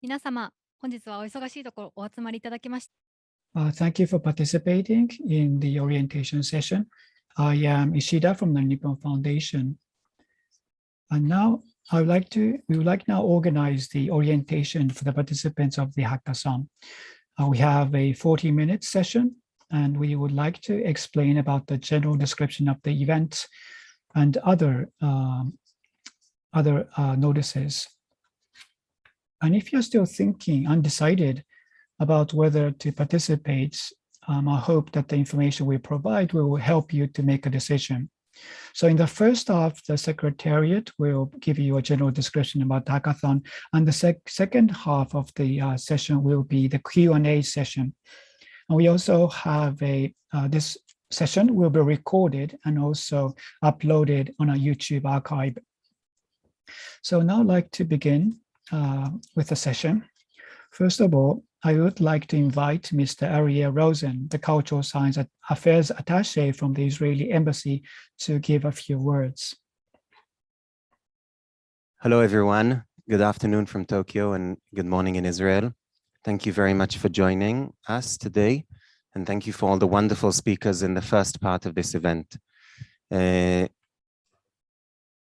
皆様、本日はお忙しいところお集まりいただきまして。Thank you for participating in the orientation session. I am Ishida from the Nippon Foundation. And now we would like now organize the orientation for the participants of the hackathon. We have a 40-minute session, and we would like to explain about the general description of the event and other notices. And if you're still thinking, undecided about whether to participate, I hope that the information we provide will help you to make a decision. So in the first half, the Secretariat will give you a general description about the hackathon, and the second half of the session will be the Q&A session. And we also have this session will be recorded and also uploaded on our YouTube archive. So now I'd like to begin with the session. First of all, I would like to invite Mr. Ariel Rosen, the Cultural Science Affairs Attaché from the Israeli Embassy, to give a few words. Hello, everyone. Good afternoon from Tokyo and good morning in Israel. Thank you very much for joining us today. And thank you for all the wonderful speakers in the first part of this event.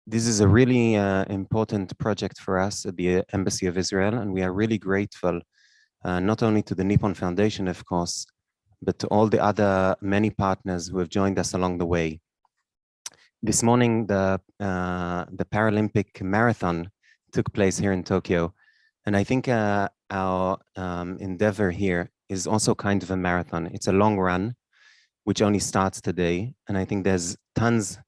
This is a really important project for us at the Embassy of Israel, and we are really grateful not only to the Nippon Foundation, of course, but to all the other many partners who have joined us along the way. This morning, the Paralympic Marathon took place here in Tokyo, and I think our endeavor here is also kind of a marathon. It's a long run, which only starts today, and I think there's tons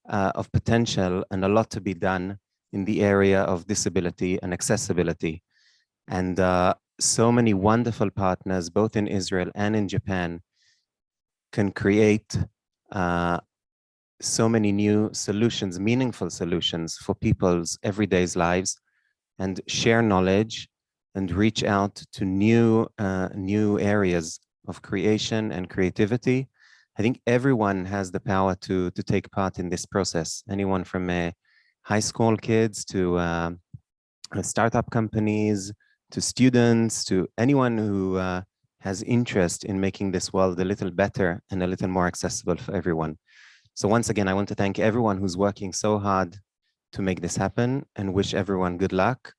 of potential and a lot to be done in the area of disability and accessibility. And so many wonderful partners, both in Israel and in Japan, can create so many new solutions, meaningful solutions for people's everyday lives, and share knowledge and reach out to new areas of creation and creativity. I think everyone has the power to take part in this process. Anyone from high school kids to startup companies, to students, to anyone who has interest in making this world a little better and a little more accessible for everyone. So once again, I want to thank everyone who's working so hard to make this happen and wish everyone good luck,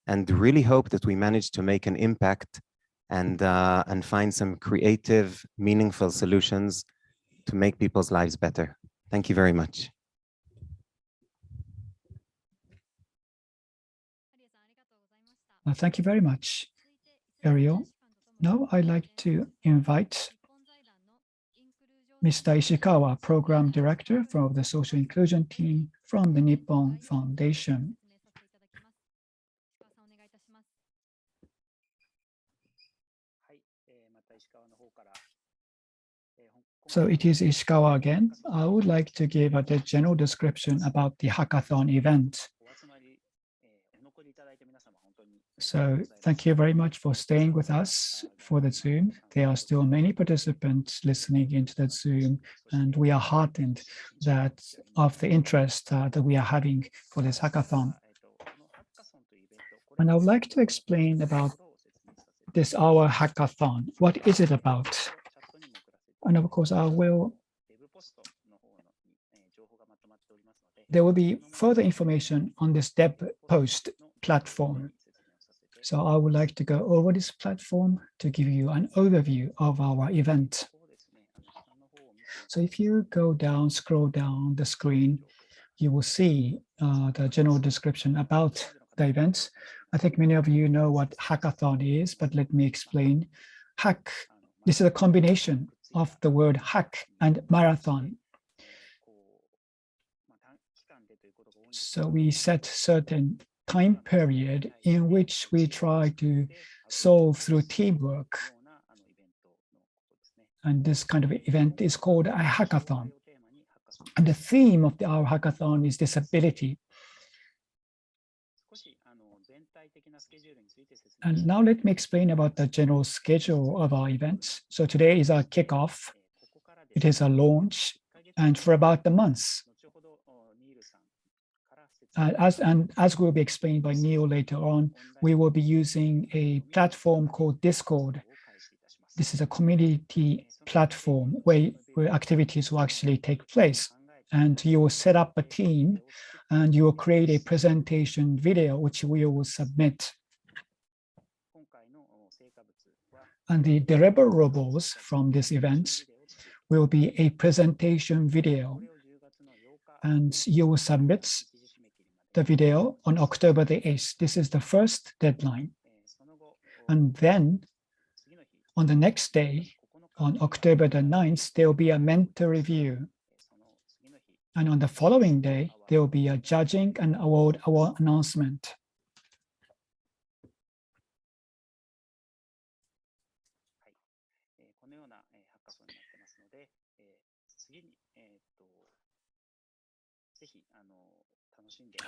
and really hope that we manage to make an impact and find some creative, meaningful solutions to make people's lives better. Thank you very much. Thank you very much, Ariel. Now I'd like to invite Mr. Ishikawa, Program Director from the Social Inclusion Team from the Nippon Foundation. So it is Ishikawa again. I would like to give a general description about the hackathon event. So thank you very much for staying with us for the Zoom. There are still many participants listening into the Zoom, and we are heartened that of the interest that we are having for this hackathon. And I would like to explain about this our hackathon. What is it about? And of course, there will be further information on this dev post platform. So I would like to go over this platform to give you an overview of our event. So if you go down, scroll down the screen, you will see the general description about the events. I think many of you know what hackathon is, but let me explain. Hack, this is a combination of the word hack and marathon. So we set certain time period in which we try to solve through teamwork. And this kind of event is called a hackathon. And the theme of our hackathon is disability. And now let me explain about the general schedule of our events. So today is our kickoff. It is a launch, and for about a month. As will be explained by Neil later on, we will be using a platform called Discord. This is a community platform where activities will actually take place. And you will set up a team and you will create a presentation video, which we will submit. And the deliverables from this event will be a presentation video. And you will submit the video on October the 8th. This is the first deadline. And then on the next day, on October the 9th, there will be a mentor review. And on the following day, there will be a judging and award announcement.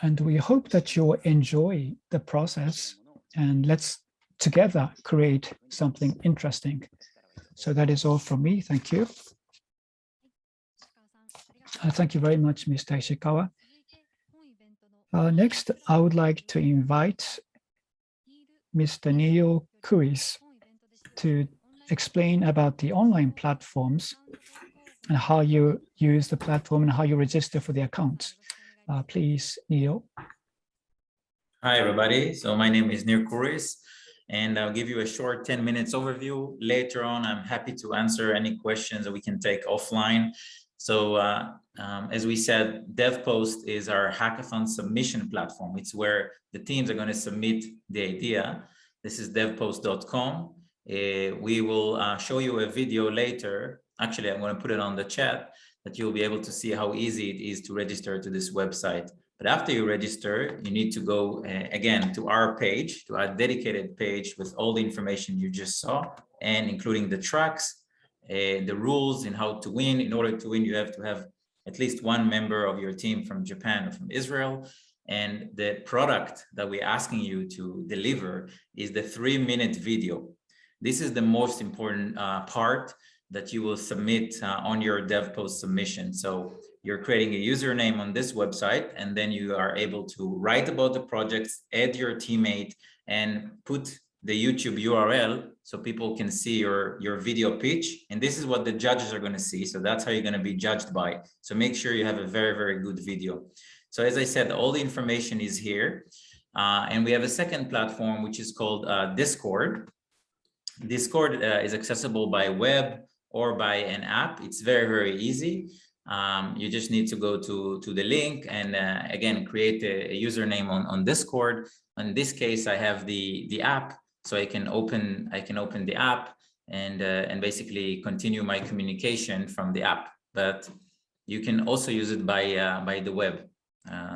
And we hope that you'll enjoy the process, and let's together create something interesting. So that is all from me. Thank you. Thank you very much, Mr. Ishikawa. Next, I would like to invite Mr. Neil Kuis to explain about the online platforms and how you use the platform and how you register for the account. Please, Neil. Hi, everybody. So my name is Neil Kuis, and I'll give you a short 10 minutes overview. Later on, I'm happy to answer any questions that we can take offline. So as we said, DevPost is our hackathon submission platform. It's where the teams are going to submit the idea. This is devpost.com. We will show you a video later. Actually, I'm going to put it on the chat that you'll be able to see how easy it is to register to this website. But after you register, you need to go again to our page, to our dedicated page with all the information you just saw, and including the tracks, the rules and how to win. In order to win, you have to have at least one member of your team from Japan or from Israel. And the product that we're asking you to deliver is the 3-minute video. This is the most important part that you will submit on your DevPost submission. So you're creating a username on this website, and then you are able to write about the projects, add your teammate, and put the YouTube URL so people can see your video pitch. And this is what the judges are going to see. So that's how you're going to be judged by. So make sure you have a very, very good video. So as I said, all the information is here. And we have a second platform, which is called Discord. Discord is accessible by web or by an app. It's very, very easy. You just need to go to the link and again, create a username on Discord. In this case, I have the app, so I can open the app and basically continue my communication from the app. But you can also use it by the web,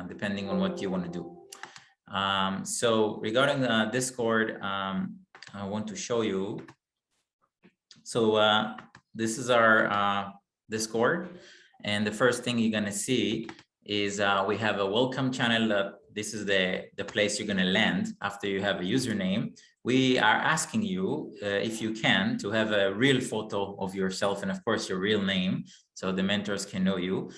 depending on what you want to do. So regarding Discord, I want to show you. So this is our Discord. And the first thing you're going to see is we have a welcome channel. This is the place you're going to land after you have a username. We are asking you, if you can, to have a real photo of yourself and, of course, your real name, so the mentors can know you.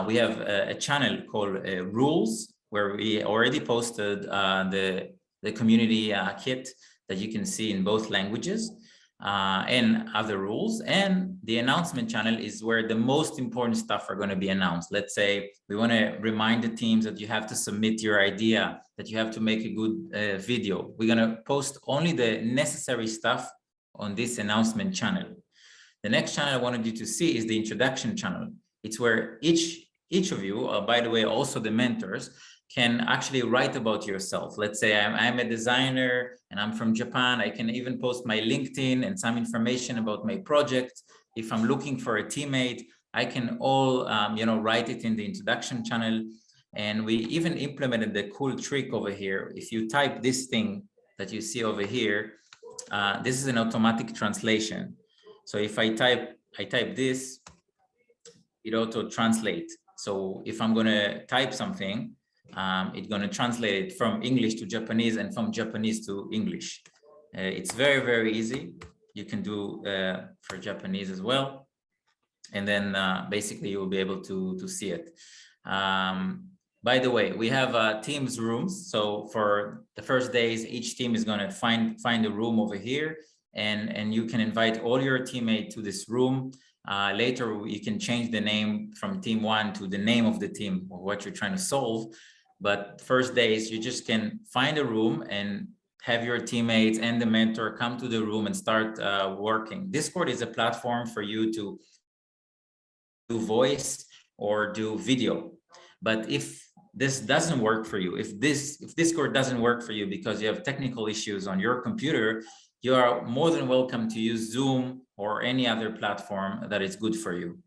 We have a channel called Rules, where we already posted the community kit that you can see in both languages. And other rules. And the announcement channel is where the most important stuff are going to be announced. Let's say we want to remind the teams that you have to submit your idea, that you have to make a good video. We're going to post only the necessary stuff on this announcement channel. The next channel I wanted you to see is the introduction channel. It's where each of you, by the way, also the mentors, can actually write about yourself. Let's say I'm a designer and I'm from Japan. I can even post my LinkedIn and some information about my project. If I'm looking for a teammate, I can all write it in the introduction channel. And we even implemented the cool trick over here. If you type this thing that you see over here, this is an automatic translation. So if I type this, it auto translate. So if I'm gonna type something, it's going to translate it from English to Japanese and from Japanese to English. It's very, very easy. You can do for Japanese as well. And then basically you'll be able to see it. By the way, we have Teams rooms. So for the first days, each team is going to find a room over here, and you can invite all your teammates to this room. Later, you can change the name from team 1 to the name of the team or what you're trying to solve. But first days, you just can find a room and have your teammates and the mentor come to the room and start working. Discord is a platform for you to do voice or do video. But if this doesn't work for you, if Discord doesn't work for you because you have technical issues on your computer, you are more than welcome to use Zoom or any other platform that is good for you.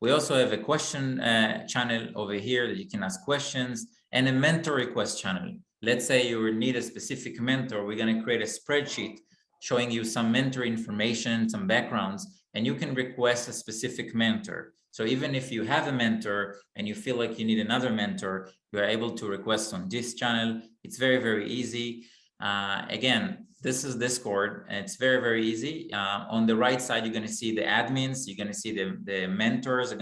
We also have a question channel over here that you can ask questions, and a mentor request channel. Let's say you need a specific mentor. We're going to create a spreadsheet showing you some mentor information, some backgrounds, and you can request a specific mentor. So even if you have a mentor and you feel like you need another mentor, you are able to request on this channel. It's very, very easy. Again, this is Discord, and it's very, very easy. On the right side, you're going to see the admins. You're going to see the mentors. They're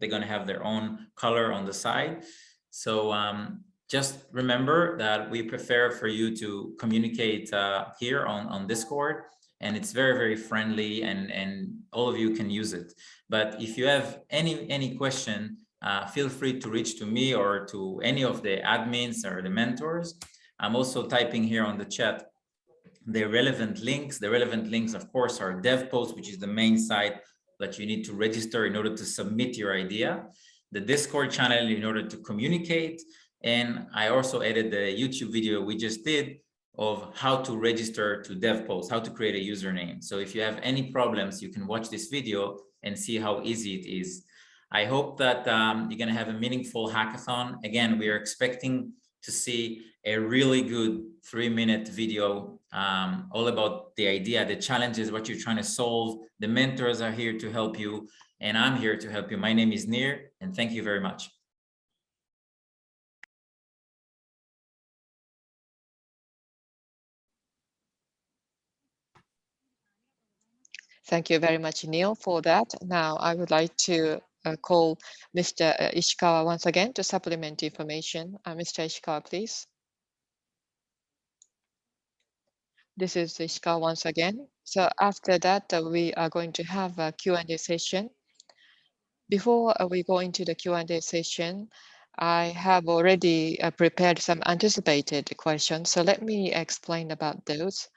going to have their own color on the side. So just remember that we prefer for you to communicate here on Discord, and it's very, very friendly, and all of you can use it. But if you have any question, feel free to reach to me or to any of the admins or the mentors. I'm also typing here on the chat the relevant links. The relevant links, of course, are DevPost, which is the main site that you need to register in order to submit your idea, the Discord channel in order to communicate, and I also added the YouTube video we just did of how to register to DevPost, how to create a username. So if you have any problems, you can watch this video and see how easy it is. I hope that you're going to have a meaningful hackathon. Again, we are expecting to see a really good 3-minute video all about the idea, the challenges, what you're trying to solve. The mentors are here to help you, and I'm here to help you. My name is Nir, and thank you very much. Thank you very much, Neil, for that. Now, I would like to call Mr. Ishikawa once again to supplement information. Mr. Ishikawa, please. This is Ishikawa once again. So after that, we are going to have a Q&A session. Before we go into the Q&A session, I have already prepared some anticipated questions. So let me explain about those.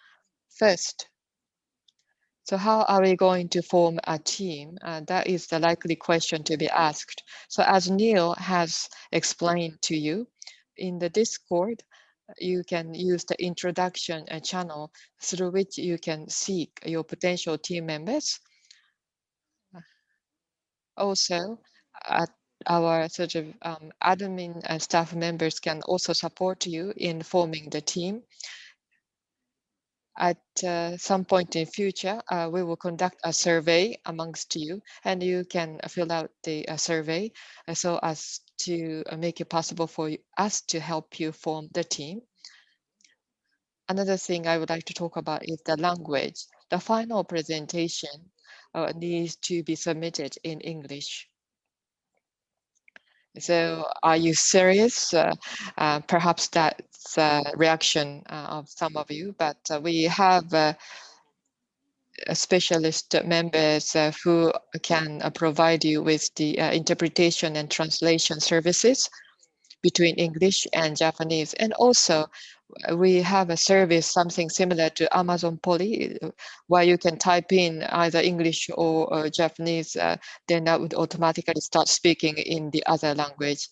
First, so how are we going to form a team? That is the likely question to be asked. So as Neil has explained to you, in the Discord, you can use the introduction channel through which you can seek your potential team members. Also, our sort of admin and staff members can also support you in forming the team. At some point in future, we will conduct a survey amongst you, and you can fill out the survey so as to make it possible for us to help you form the team. Another thing I would like to talk about is the language. The final presentation needs to be submitted in English. So are you serious? Perhaps that's a reaction of some of you, but we have specialist members who can provide you with the interpretation and translation services between English and Japanese. And also, we have a service, something similar to Amazon Poly, where you can type in either English or Japanese, then that would automatically start speaking in the other language.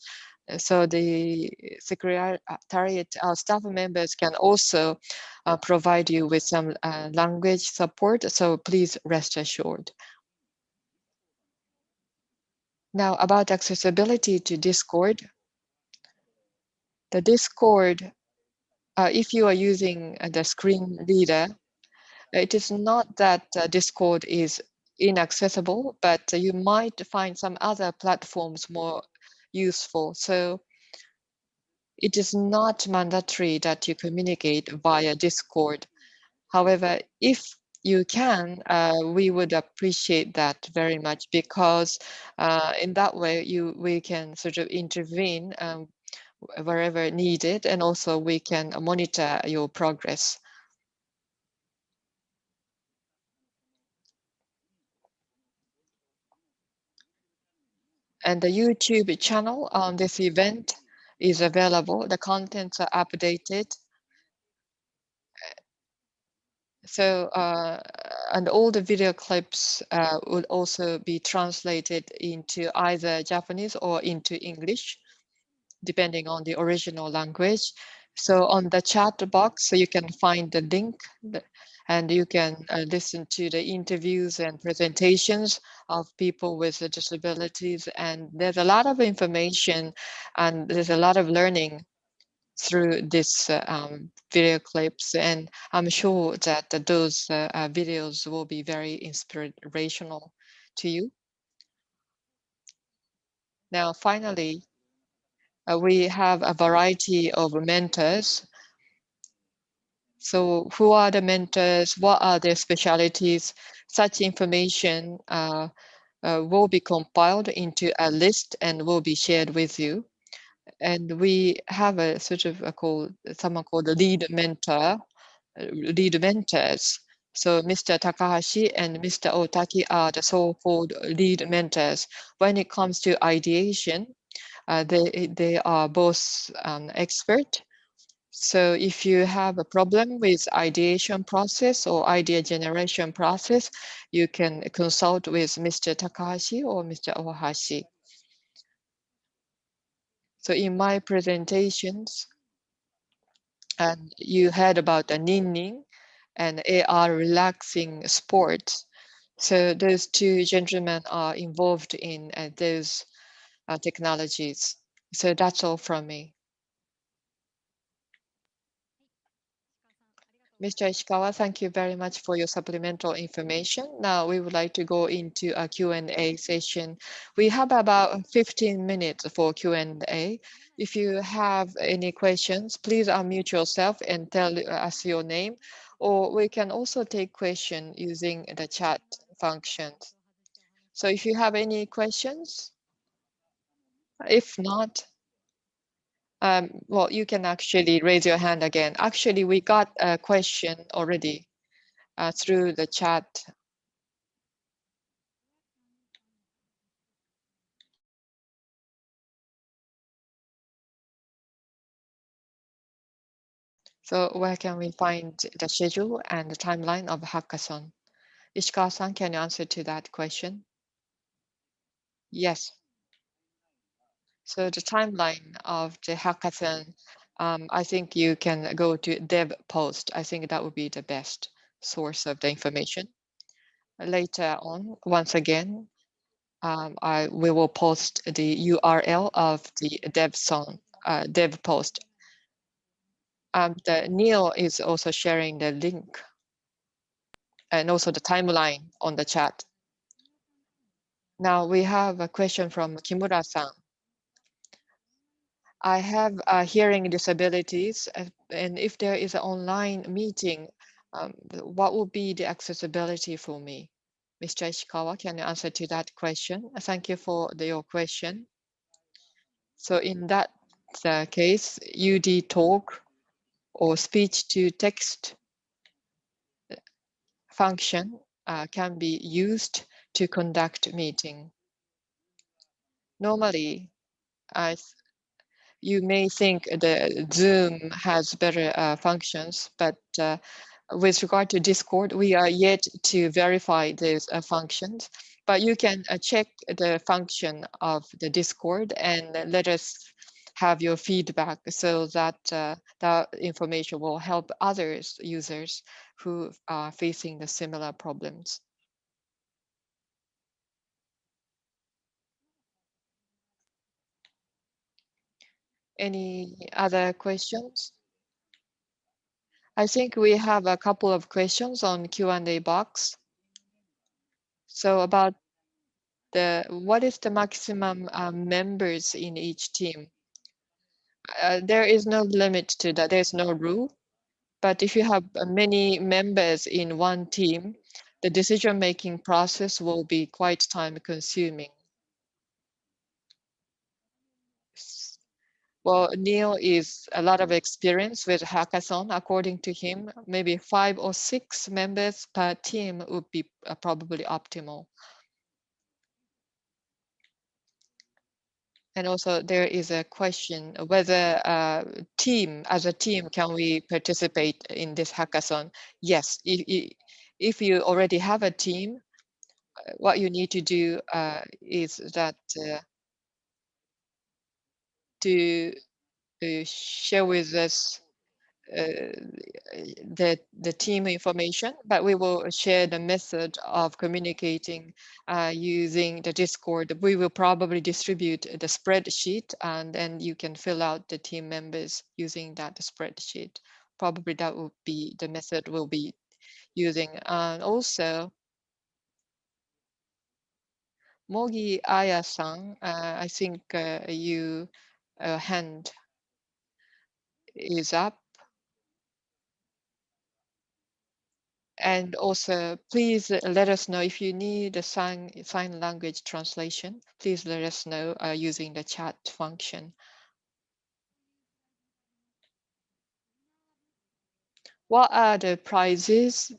So the Secretariat, our staff members can also provide you with some language support, so please rest assured. Now about accessibility to Discord. The Discord, if you are using the screen reader, it is not that Discord is inaccessible, but you might find some other platforms more useful. So it is not mandatory that you communicate via Discord. However, if you can, we would appreciate that very much, because in that way we can sort of intervene wherever needed, and also we can monitor your progress. And the YouTube channel on this event is available. The contents are updated. So, and all the video clips would also be translated into either Japanese or into English, depending on the original language. So on the chat box, so you can find the link and you can listen to the interviews and presentations of people with disabilities. And there's a lot of information and there's a lot of learning through this video clips, and I'm sure that those videos will be very inspirational to you. Now, finally, we have a variety of mentors. So who are the mentors? What are their specialties? Such information will be compiled into a list and will be shared with you. And we have a sort of someone called a lead mentor, lead mentors. So Mr. Takahashi and Mr. Otaki are the so-called lead mentors. When it comes to ideation, they are both expert. So if you have a problem with ideation process or idea generation process, you can consult with Mr. Takahashi or Mr. Ohashi. So in my presentations, and you heard about the Nin and AR relaxing sports. So those two gentlemen are involved in those technologies. So that's all from me. Mr. Ishikawa, thank you very much for your supplemental information. Now we would like to go into a Q&A session. We have about 15 minutes for Q&A. If you have any questions, please unmute yourself and tell us your name, or we can also take questions using the chat functions. So if you have any questions, if not, well, you can actually raise your hand again. Actually, we got a question already through the chat. So where can we find the schedule and the timeline of Hackathon? Ishikawa-san, can you answer to that question? Yes. So the timeline of the Hackathon, I think you can go to dev post. I think that would be the best source of the information. Later on, once again, we will post the URL of the dev post. Neil is also sharing the link and also the timeline on the chat. Now we have a question from Kimura-san. I have hearing disabilities, and if there is an online meeting, what will be the accessibility for me? Mr. Ishikawa, can you answer to that question? Thank you for your question. So in that case, UD talk or speech to text function can be used to conduct meeting. Normally, you may think the Zoom has better functions, but with regard to Discord, we are yet to verify these functions. But you can check the function of the Discord and let us have your feedback so that that information will help others users who are facing the similar problems. Any other questions? I think we have a couple of questions on Q&A box. So about what is the maximum members in each team? There is no limit to that. There's no rule. But if you have many members in one team, the decision-making process will be quite time-consuming. Well, Neil is a lot of experience with Hackathon. According to him, maybe 5 or 6 members per team would be probably optimal. And also there is a question whether as a team, can we participate in this hackathon? Yes, if you already have a team, what you need to do is that to share with us the team information, but we will share the method of communicating using the Discord. We will probably distribute the spreadsheet, and then you can fill out the team members using that spreadsheet. Probably that will be the method we'll be using. And also, Mogi Aya-san, I think you hand is up. And also, please let us know if you need a sign language translation. Please let us know using the chat function. What are the prizes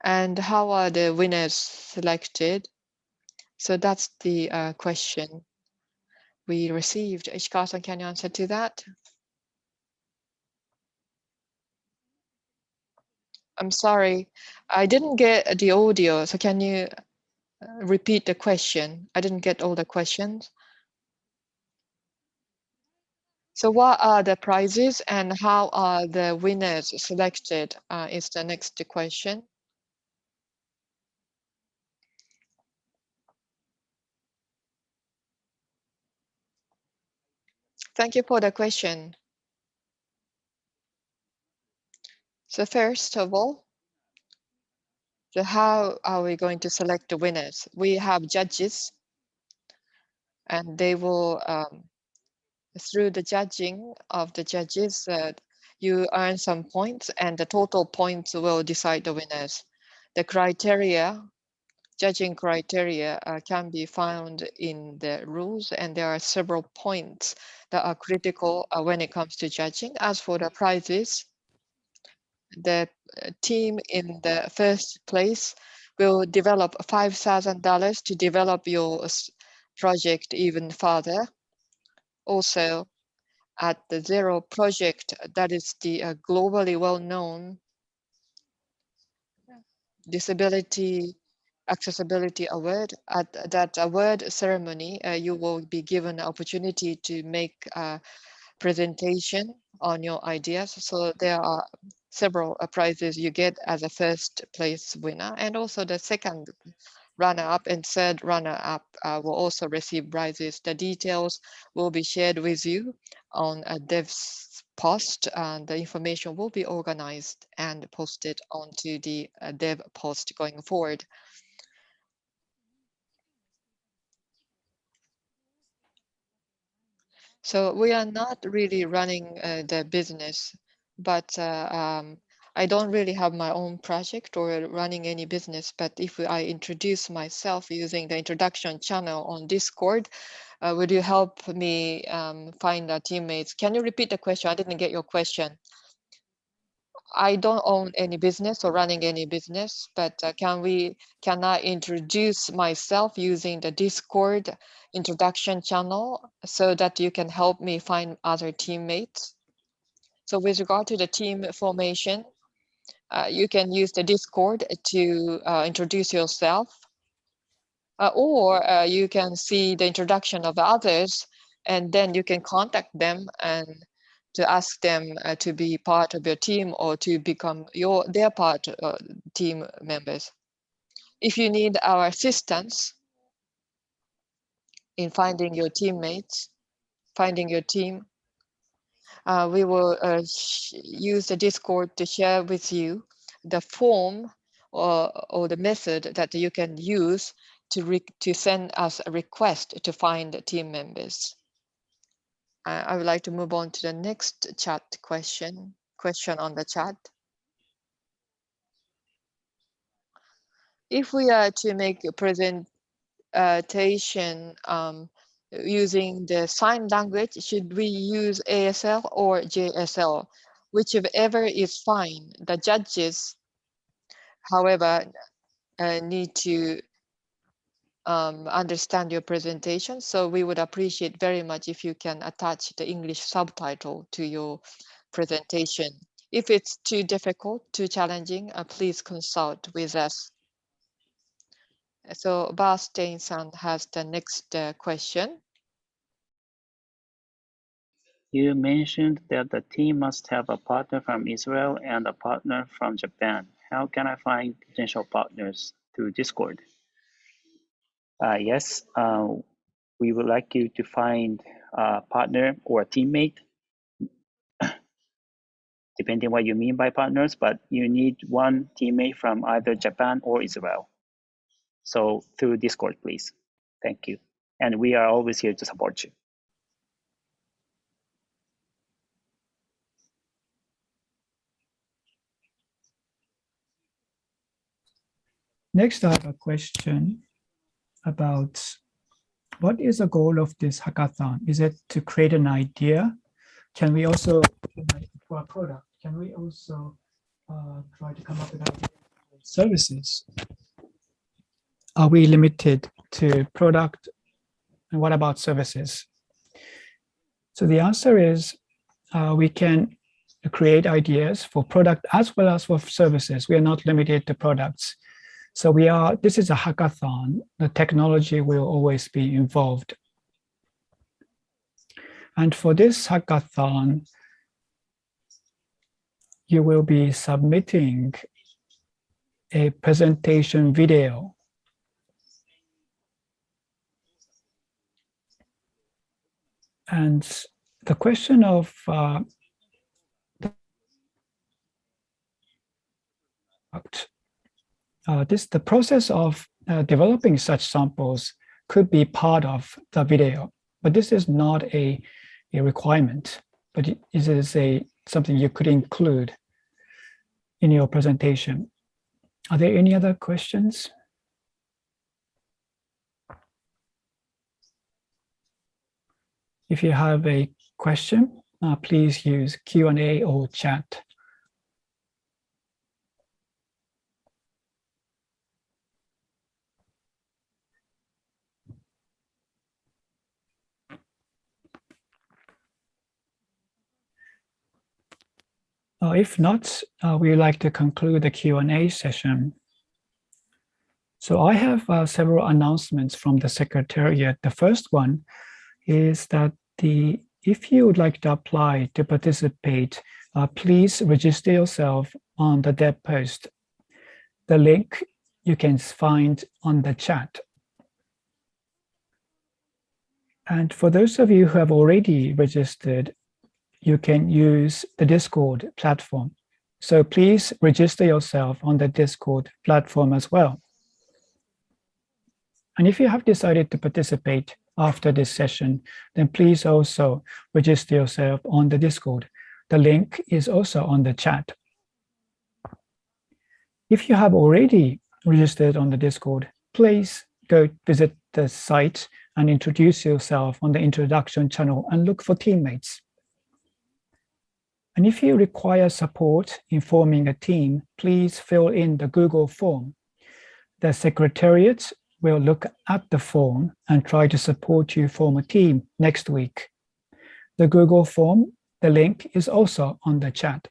and how are the winners selected? So that's the question we received. Ishikawa-san, can you answer to that? I'm sorry, I didn't get the audio. So can you repeat the question? I didn't get all the questions. So what are the prizes and how are the winners selected is the next question. Thank you for the question. So first of all, so how are we going to select the winners? We have judges and they will, through the judging of the judges, you earn some points and the total points will decide the winners. The criteria, judging criteria can be found in the rules, and there are several points that are critical when it comes to judging. As for the prizes, the team in the first place will develop $5,000 to develop your project even further. Also, at the Zero project, that is the globally well-known DisAbility Accessibility Award. At that award ceremony, you will be given an opportunity to make a presentation on your ideas. So there are several prizes you get as a first place winner, and also the second runner-up and third runner-up will also receive prizes. The details will be shared with you on a dev's post, and the information will be organized and posted onto the dev post going forward. So we are not really running the business, but I don't really have my own project or running any business. But if I introduce myself using the introduction channel on Discord, would you help me find teammates? Can you repeat the question? I didn't get your question. I don't own any business or running any business, but can I introduce myself using the Discord introduction channel so that you can help me find other teammates? So with regard to the team formation, you can use the Discord to introduce yourself, or you can see the introduction of others, and then you can contact them and to ask them to be part of your team or to become their team members. If you need our assistance in finding your teammates, finding your team, we will use the Discord to share with you the form or the method that you can use to send us a request to find team members. I would like to move on to the next chat question on the chat. If we are to make a presentation using the sign language, should we use ASL or JSL? Whichever is fine. The judges, however, need to understand your presentation. So we would appreciate very much if you can attach the English subtitle to your presentation. If it's too difficult, too challenging, please consult with us. So Barstein-san has the next question. You mentioned that the team must have a partner from Israel and a partner from Japan. How can I find potential partners through Discord? Yes, we would like you to find a partner or a teammate, depending what you mean by partners, but you need one teammate from either Japan or Israel. So through Discord, please. Thank you. And we are always here to support you. Next, I have a question about what is the goal of this hackathon? Is it to create an idea? Can we also, for a product, can we also try to come up with services? Are we limited to product? And what about services? So the answer is we can create ideas for product as well as for services. We are not limited to products. So this is a hackathon. The technology will always be involved. And for this hackathon, you will be submitting a presentation video. And the question of the process of developing such samples could be part of the video, but this is not a requirement, but it is something you could include in your presentation. Are there any other questions? If you have a question, please use Q&A or chat. If not, we would like to conclude the Q&A session. So I have several announcements from the Secretariat. The first one is that if you would like to apply to participate, please register yourself on the dev post. The link you can find on the chat. And for those of you who have already registered, you can use the Discord platform. So please register yourself on the Discord platform as well. And if you have decided to participate after this session, then please also register yourself on the Discord. The link is also on the chat. If you have already registered on the Discord, please go visit the site and introduce yourself on the introduction channel and look for teammates. And if you require support in forming a team, please fill in the Google form. The Secretariat will look at the form and try to support you form a team next week. The Google form, the link is also on the chat.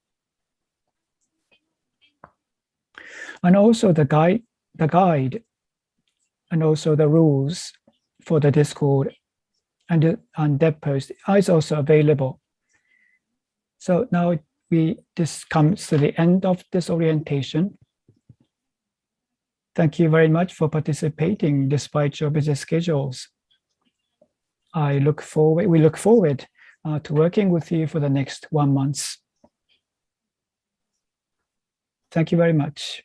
And also the guide and also the rules for the Discord and dev post is also available. So now this comes to the end of this orientation. Thank you very much for participating despite your busy schedules. We look forward to working with you for the next 1 month. Thank you very much.